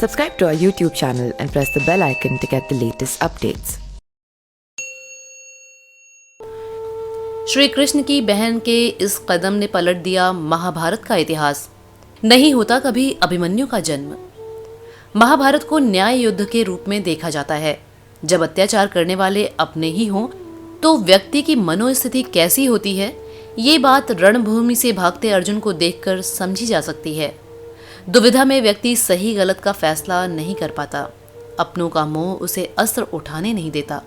Subscribe to our YouTube channel and press the bell icon to get the latest updates. Shri Krishna की बहन के इस कदम ने पलट दिया महाभारत का इतिहास। नहीं होता कभी अभिमन्यु का जन्म। महाभारत को न्याय युद्ध के रूप में देखा जाता है। जब अत्याचार करने वाले अपने ही हों तो व्यक्ति की मनोस्थिति कैसी होती है, ये बात रणभूमि से भागते अर्जुन को देखकर समझी जा सकती है। दुविधा में व्यक्ति सही गलत का फैसला नहीं कर पाता। अपनों का मोह उसे अस्त्र उठाने नहीं देता।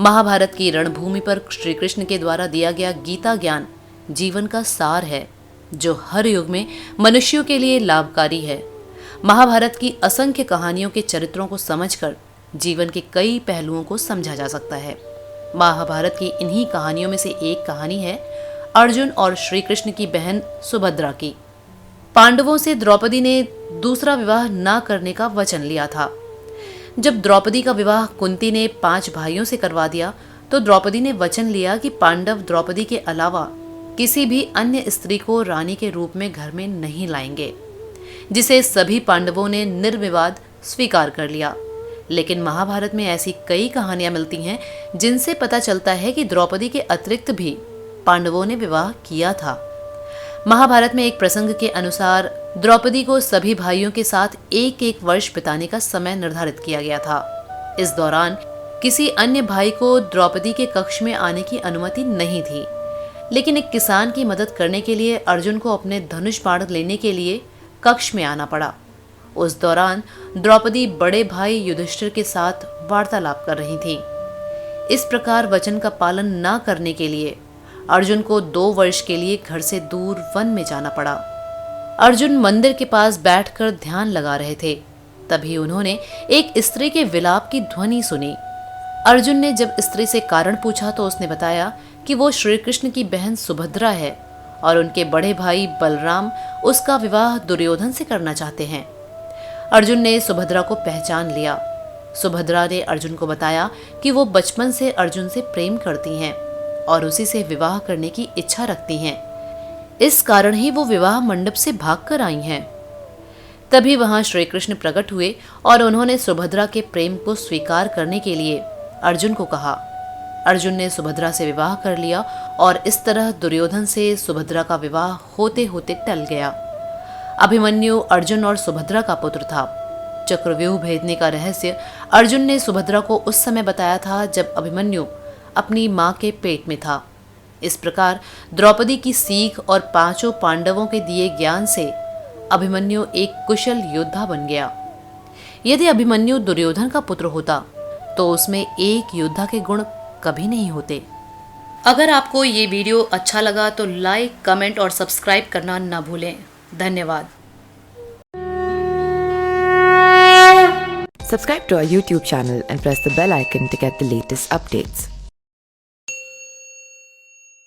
महाभारत की रणभूमि पर श्री कृष्ण के द्वारा दिया गया गीता ज्ञान जीवन का सार है, जो हर युग में मनुष्यों के लिए लाभकारी है। महाभारत की असंख्य कहानियों के चरित्रों को समझकर जीवन के कई पहलुओं को समझा जा सकता है। महाभारत की इन्हीं कहानियों में से एक कहानी है अर्जुन और श्री कृष्ण की बहन सुभद्रा की। पांडवों से द्रौपदी ने दूसरा विवाह न करने का वचन लिया था। जब द्रौपदी का विवाह कुंती ने 5 भाइयों से करवा दिया तो द्रौपदी ने वचन लिया कि पांडव द्रौपदी के अलावा किसी भी अन्य स्त्री को रानी के रूप में घर में नहीं लाएंगे, जिसे सभी पांडवों ने निर्विवाद स्वीकार कर लिया। लेकिन महाभारत में ऐसी कई कहानियां मिलती हैं जिनसे पता चलता है कि द्रौपदी के अतिरिक्त भी पांडवों ने विवाह किया था। महाभारत में एक प्रसंग के अनुसार द्रौपदी को सभी भाइयों के साथ एक वर्ष बिताने का समय निर्धारित किया गया था। इस दौरान किसी अन्य भाई को द्रौपदी के कक्ष में आने की अनुमति नहीं थी। लेकिन एक किसान की मदद करने के लिए अर्जुन को अपने धनुष बाण लेने के लिए कक्ष में आना पड़ा। उस दौरान द्रौपदी बड़े भाई युधिष्ठिर के साथ वार्तालाप कर रही थी। इस प्रकार वचन का पालन न करने के लिए अर्जुन को 2 वर्ष के लिए घर से दूर वन में जाना पड़ा। अर्जुन मंदिर के पास बैठकर ध्यान लगा रहे थे। तभी उन्होंने एक स्त्री के विलाप की ध्वनि सुनी। अर्जुन ने जब स्त्री से कारण पूछा तो उसने बताया कि वो श्री कृष्ण की बहन सुभद्रा है और उनके बड़े भाई बलराम उसका विवाह दुर्योधन से करना चाहते हैं। अर्जुन ने सुभद्रा को पहचान लिया। सुभद्रा ने अर्जुन को बताया कि वो बचपन से अर्जुन से प्रेम करती हैं और उसी से विवाह करने की इच्छा रखती हैं। इस कारण ही वो विवाह मंडप से भागकर आई हैं। तभी वहां श्री कृष्ण प्रकट हुए और उन्होंने सुभद्रा के प्रेम को स्वीकार करने के लिए अर्जुन को कहा। अर्जुन ने सुभद्रा से विवाह कर लिया और इस तरह दुर्योधन से सुभद्रा का विवाह होते होते टल गया। अभिमन्यु अर्जुन और सुभद्रा का पुत्र था। चक्रव्यूह भेदने का रहस्य अर्जुन ने सुभद्रा को उस समय बताया था जब अभिमन्यु अपनी मां के पेट में था। इस प्रकार द्रौपदी की सीख और 5 पांडवों के दिए ज्ञान से अभिमन्यु एक कुशल योद्धा बन गया। यदि अभिमन्यु दुर्योधन का पुत्र होता तो उसमें एक योद्धा के गुण कभी नहीं होते। अगर आपको ये वीडियो अच्छा लगा तो लाइक, कमेंट और सब्सक्राइब करना ना भूलें। धन्यवाद। Subscribe to our YouTube channel and press the bell icon to get the latest updates.